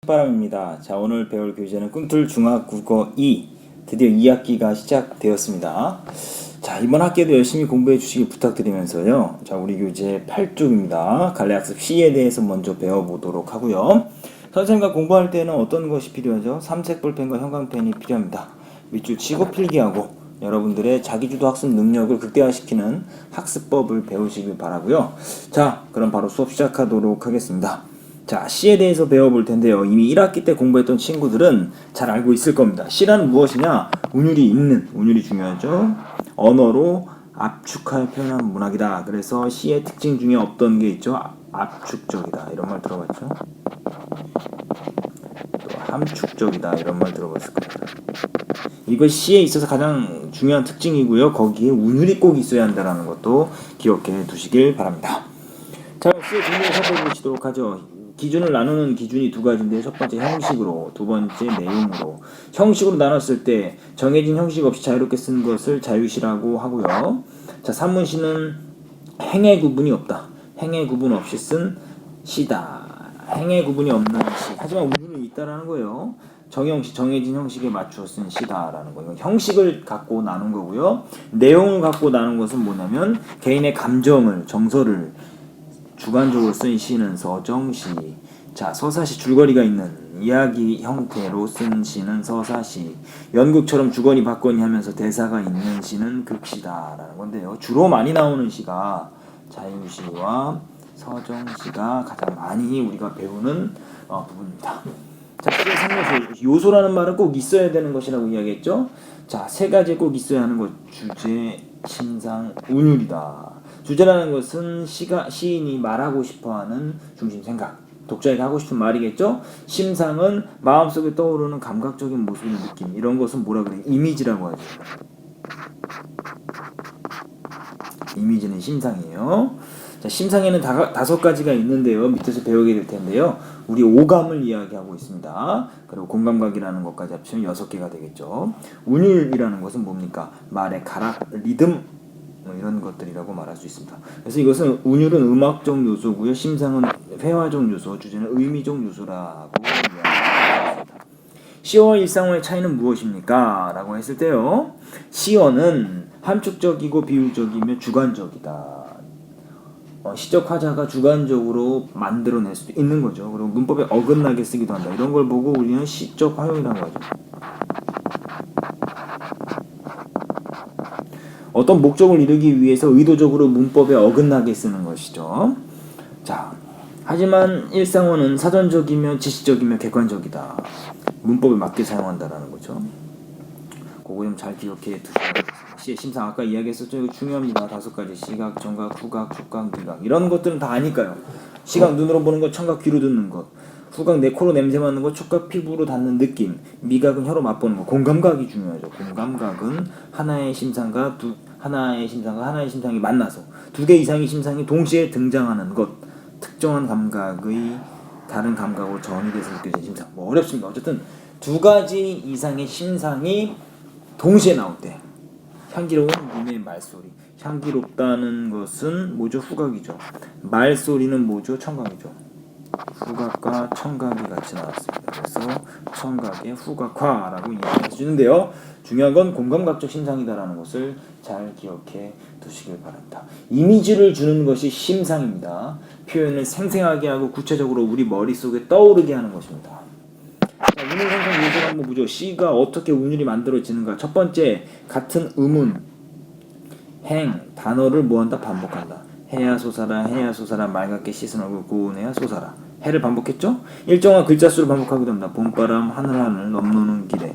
바람입니다. 자, 오늘 배울 교재는 꿈틀 중학국어 2 드디어 2학기가 시작되었습니다. 자, 이번 학기에도 열심히 공부해 주시기 부탁드리면서요. 자, 우리 교재 8쪽입니다. 갈래학습 C에 대해서 먼저 배워보도록 하고요. 선생님과 공부할 때는 어떤 것이 필요하죠? 삼색 볼펜과 형광펜이 필요합니다. 밑줄 치고 필기하고 여러분들의 자기주도 학습 능력을 극대화시키는 학습법을 배우시길 바라고요. 자, 그럼 바로 수업 시작하도록 하겠습니다. 자, C에 대해서 배워볼 텐데요. 이미 1학기 때 공부했던 친구들은 잘 알고 있을 겁니다. C란 무엇이냐? 운율이 중요하죠. 언어로 압축하여 표현한 문학이다. 그래서 C의 특징 중에 어떤 게 있죠? 압축적이다. 이런 말 들어봤죠? 또 함축적이다. 이런 말 들어봤을 겁니다. 이거 C에 있어서 가장 중요한 특징이고요. 거기에 운율이 꼭 있어야 한다는 것도 기억해 두시길 바랍니다. 자, C의 종류를 살펴보시도록 하죠. 기준을 나누는 기준이 두 가지인데, 첫 번째 형식으로, 두 번째 내용으로. 형식으로 나눴을 때 정해진 형식 없이 자유롭게 쓴 것을 자유시라고 하고요. 자, 산문시는 행의 구분이 없다. 행의 구분 없이 쓴 시다. 행의 구분이 없는 시. 하지만 운율은 있다라는 거예요. 정해진 형식에 맞추어 쓴 시다라는 거예요. 형식을 갖고 나눈 거고요. 내용을 갖고 나눈 것은 뭐냐면 개인의 감정을, 정서를 주관적으로 쓴 시는 서정시. 자, 서사시 줄거리가 있는 이야기 형태로 쓴 시는 서사시. 연극처럼 주거니 받거니 하면서 대사가 있는 시는 극시다라는 건데요. 주로 많이 나오는 시가 자유시와 서정시가 가장 많이 우리가 배우는 부분입니다. 자, 시의 상요소. 요소라는 말은 꼭 있어야 되는 것이라고 이야기했죠. 자, 세 가지 꼭 있어야 하는 것. 주제, 심상, 운율이다. 주제라는 것은 시인이 말하고 싶어하는 중심 생각, 독자에게 하고 싶은 말이겠죠. 심상은 마음속에 떠오르는 감각적인 모습의 느낌, 이런 것은 뭐라 그래요? 이미지라고 하죠. 이미지는 심상이에요. 자, 심상에는 다섯 가지가 있는데요. 밑에서 배우게 될 텐데요. 우리 오감을 이야기하고 있습니다. 그리고 공감각이라는 것까지 합치면 6개가 되겠죠. 운율이라는 것은 뭡니까? 말의 가락, 리듬, 이런 것들이라고 말할 수 있습니다. 그래서 이것은 운율은 음악적 요소고요. 심상은 회화적 요소, 주제는 의미적 요소라고 이야기합니다. 시어와 일상어의 차이는 무엇입니까? 라고 했을 때요. 시어는 함축적이고 비유적이며 주관적이다. 시적 화자가 주관적으로 만들어낼 수도 있는 거죠. 그리고 문법에 어긋나게 쓰기도 한다. 이런 걸 보고 우리는 시적 활용이라고 하죠. 어떤 목적을 이루기 위해서 의도적으로 문법에 어긋나게 쓰는 것이죠. 자, 하지만 일상어는 사전적이며 지시적이며 객관적이다. 문법에 맞게 사용한다라는 거죠. 그거 좀 잘 기억해 두시고. 시의 심상 아까 이야기했었죠. 이거 중요합니다. 5가지. 시각, 정각, 후각, 촉각, 미각. 이런 것들은 다 아니까요. 시각 눈으로 보는 것, 청각 귀로 듣는 것, 후각 내 코로 냄새 맡는 것, 촉각 피부로 닿는 느낌, 미각은 혀로 맛보는 것. 공감각이 중요하죠. 공감각은 하나의 심상과 하나의 심상이 만나서 2개 이상의 심상이 동시에 등장하는 것. 특정한 감각의 다른 감각으로 전이돼서 느껴진 심상. 뭐 어렵습니다. 어쨌든 2가지 이상의 심상이 동시에 나올 때. 향기로운 눈의 말소리. 향기롭다는 것은 뭐죠? 후각이죠. 말소리는 뭐죠? 청각이죠. 후각과 청각이 같이 나왔습니다. 그래서 청각의 후각화라고 이야기할 수 있는데요. 중요한 건 공감각적 심상이다라는 것을 잘 기억해 두시길 바랍니다. 이미지를 주는 것이 심상입니다. 표현을 생생하게 하고 구체적으로 우리 머릿속에 떠오르게 하는 것입니다. 운율 형성 요소가 한번 보죠. 시가 어떻게 운율이 만들어지는가. 첫 번째, 같은 음운, 행, 단어를 뭐한다? 반복한다. 해야 솟아라, 맑게 씻은 얼굴 고운해야 솟아라. 해를 반복했죠? 일정한 글자 수를 반복하기도 합니다. 봄바람, 하늘, 넘노는 길에.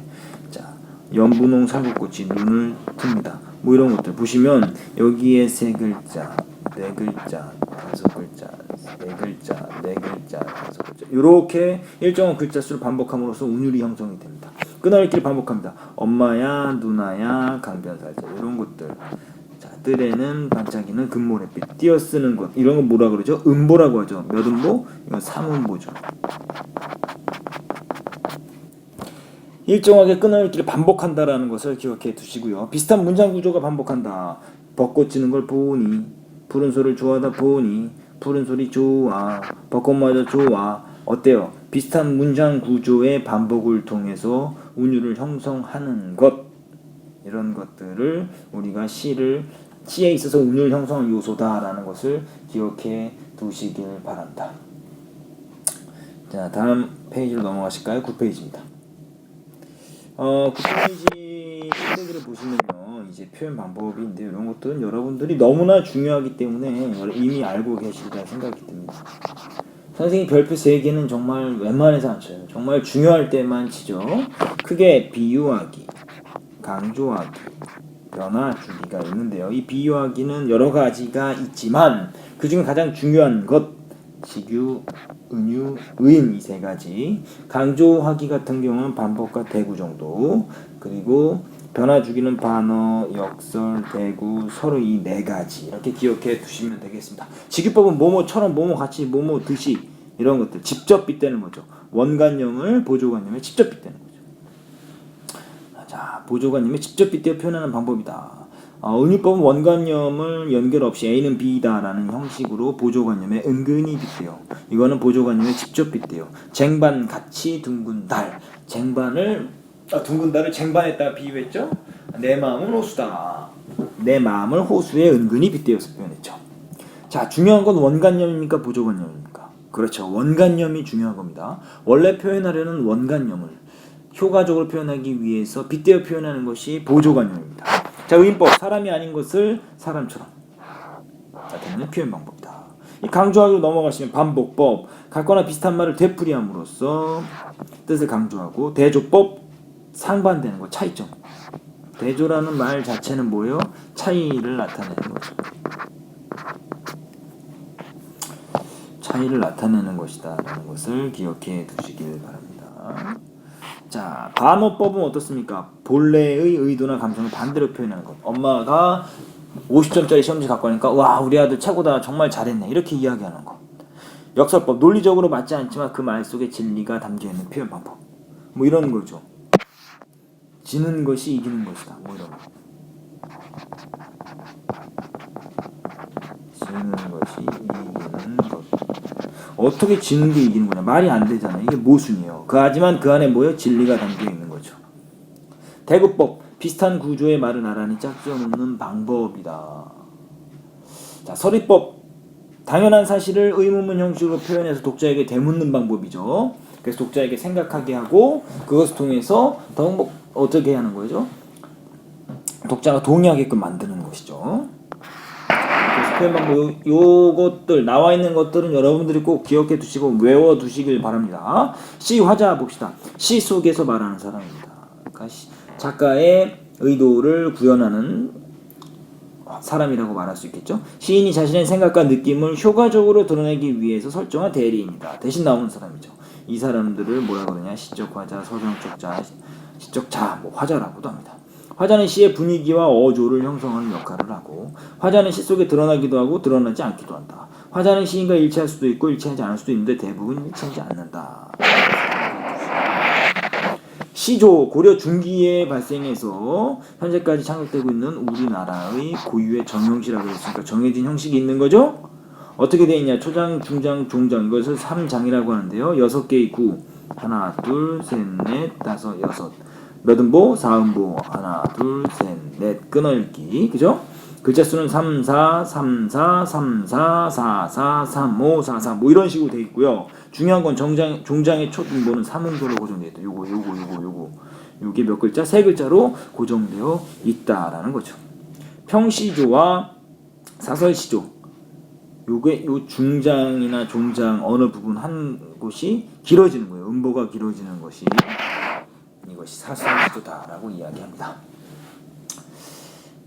자, 연분홍 살구꽃이 눈을 틉니다. 뭐 이런 것들 보시면 여기에 3글자, 4글자, 5글자, 4글자, 4글자, 5글자 이렇게 일정한 글자 수를 반복함으로써 운율이 형성이 됩니다. 끊어읽기를 반복합니다. 엄마야, 누나야, 강변살자 이런 것들. 자, 뜰에는 반짝이는 금모래빛, 띄어쓰는 것 이런 거 뭐라 그러죠? 음보라고 하죠. 몇 음보? 이건 3음보죠. 일정하게 끊어읽기를 반복한다라는 것을 기억해 두시고요. 비슷한 문장 구조가 반복한다. 벚꽃 지는 걸 보니, 푸른 소리를 좋아하다 보니, 푸른 소리 좋아, 벚꽃마저 좋아. 어때요? 비슷한 문장 구조의 반복을 통해서 운율을 형성하는 것, 이런 것들을 우리가 시에 있어서 운율 형성 요소다라는 것을 기억해 두시길 바란다. 자, 다음 페이지로 넘어가실까요? 9페이지입니다. 9페이지 1페이지를 보시면요, 이제 표현 방법인데 이런 것들은 여러분들이 너무나 중요하기 때문에 이미 알고 계시리라 생각이 듭니다. 선생님 별표 3개는 정말 웬만해서 안 쳐요. 정말 중요할 때만 치죠. 크게 비유하기, 강조하기, 변화주기가 있는데요. 이 비유하기는 여러 가지가 있지만 그 중에 가장 중요한 것, 직유, 은유, 의인 이 3가지. 강조하기 같은 경우는 반복과 대구 정도. 그리고 변화주기는 반어, 역설, 대구, 서로 이 4가지. 이렇게 기억해 두시면 되겠습니다. 직유법은 뭐뭐처럼 뭐뭐 같이 뭐뭐 듯이 이런 것들 직접 빗대는 거죠. 원관념을 보조관념에 직접 빗대는 거죠. 자, 보조관념에 직접 빗대어 표현하는 방법이다. 은유법은 원관념을 연결 없이 A는 B다 라는 형식으로 보조관념에 은근히 빗대요. 이거는 보조관념에 직접 빗대요. 쟁반 같이 둥근 달. 둥근 달을 쟁반에다가 비유했죠. 내 마음은 호수다. 내 마음을 호수에 은근히 빗대어서 표현했죠. 자, 중요한 건 원관념입니까? 보조관념입니까? 그렇죠. 원관념이 중요한 겁니다. 원래 표현하려는 원관념을 효과적으로 표현하기 위해서 빗대어 표현하는 것이 보조관념입니다. 자, 의인법, 사람이 아닌 것을 사람처럼 나타내는 표현 방법이다. 이 강조하기로 넘어가시면 반복법, 같거나 비슷한 말을 되풀이함으로써 뜻을 강조하고, 대조법, 상반되는 것, 차이점. 대조라는 말 자체는 뭐예요? 차이를 나타내는 거죠. 차이를 나타내는 것이다 라는 것을 기억해 두시길 바랍니다. 자, 반어법은 어떻습니까? 본래의 의도나 감정을 반대로 표현하는 것. 엄마가 50점짜리 시험지 갖고 하니까 와, 우리 아들 최고다, 정말 잘했네, 이렇게 이야기하는 것. 역설법, 논리적으로 맞지 않지만 그 말 속에 진리가 담겨있는 표현 방법. 뭐 이런 거죠. 지는 것이 이기는 것이다, 뭐 이런 거. 지는 것이 이기는 것. 어떻게 지는 게 이기는 거냐? 말이 안 되잖아요. 이게 모순이에요. 하지만 그 안에 뭐예요? 진리가 담겨 있는 거죠. 대구법, 비슷한 구조의 말을 나란히 짝지어 놓는 방법이다. 자, 서리법, 당연한 사실을 의문문 형식으로 표현해서 독자에게 되묻는 방법이죠. 그래서 독자에게 생각하게 하고 그것을 통해서 더욱 어떻게 하는 거죠? 독자가 동의하게끔 만드는 것이죠. 표현 방법, 요것들 나와 있는 것들은 여러분들이 꼭 기억해 두시고 외워 두시길 바랍니다. 시 화자 봅시다. 시 속에서 말하는 사람입니다. 그러니까 작가의 의도를 구현하는 사람이라고 말할 수 있겠죠. 시인이 자신의 생각과 느낌을 효과적으로 드러내기 위해서 설정한 대리입니다. 대신 나오는 사람이죠. 이 사람들을 뭐라 그러냐? 시적 화자, 서정적 자, 시적 자, 뭐 화자라고도 합니다. 화자는 시의 분위기와 어조를 형성하는 역할을 하고, 화자는 시 속에 드러나기도 하고 드러나지 않기도 한다. 화자는 시인과 일치할 수도 있고 일치하지 않을 수도 있는데 대부분 일치하지 않는다. 시조, 고려 중기에 발생해서 현재까지 창작되고 있는 우리나라의 고유의 정형시라고 했으니까 정해진 형식이 있는 거죠. 어떻게 되어 있냐? 초장, 중장, 종장, 이것을 3장이라고 하는데요. 6개의 구, 하나, 둘, 셋, 넷, 다섯, 여섯. 몇음보, 사음보, 하나, 둘, 셋, 넷, 끊어읽기, 그죠? 글자 수는 3, 4, 3, 4, 3, 4, 4, 4, 3, 5, 4, 4, 뭐 이런 식으로 되어 있고요. 중요한 건 종장의 첫 음보는 3음보로 고정되어 있다. 요게 몇 글자? 3글자로 고정되어 있다라는 거죠. 평시조와 사설시조, 요 중장이나 종장 어느 부분 한 곳이 길어지는 거예요. 음보가 길어지는 것이 이것이 사설시조다라고 이야기합니다.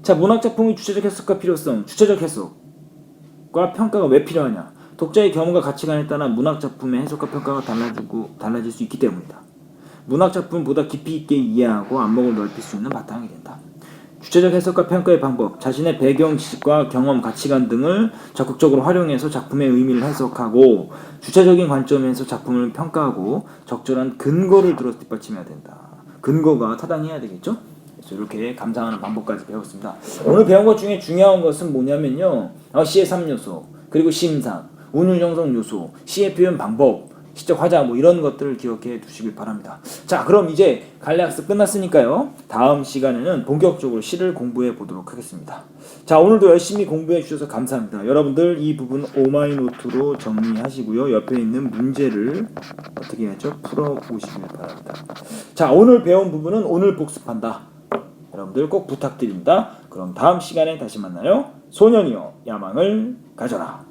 자, 문학작품의 주체적 해석과 필요성. 주체적 해석과 평가가 왜 필요하냐? 독자의 경험과 가치관에 따라 문학작품의 해석과 평가가 달라질 수 있기 때문이다. 문학작품보다 깊이 있게 이해하고 안목을 넓힐 수 있는 바탕이 된다. 주체적 해석과 평가의 방법, 자신의 배경 지식과 경험, 가치관 등을 적극적으로 활용해서 작품의 의미를 해석하고 주체적인 관점에서 작품을 평가하고 적절한 근거를 들어서 뒷받침해야 된다. 근거가 타당해야 되겠죠? 그래서 이렇게 감상하는 방법까지 배웠습니다. 오늘 배운 것 중에 중요한 것은 뭐냐면요, 시의 3요소, 그리고 심상, 운율 형성 요소, 시의 표현 방법, 시적 화자 뭐 이런 것들을 기억해 두시길 바랍니다. 자, 그럼 이제 간례학습 끝났으니까요. 다음 시간에는 본격적으로 시를 공부해 보도록 하겠습니다. 자, 오늘도 열심히 공부해 주셔서 감사합니다. 여러분들 이 부분 오마이노트로 정리하시고요. 옆에 있는 문제를 어떻게 해야죠? 풀어보시길 바랍니다. 자, 오늘 배운 부분은 오늘 복습한다. 여러분들 꼭 부탁드립니다. 그럼 다음 시간에 다시 만나요. 소년이여 야망을 가져라.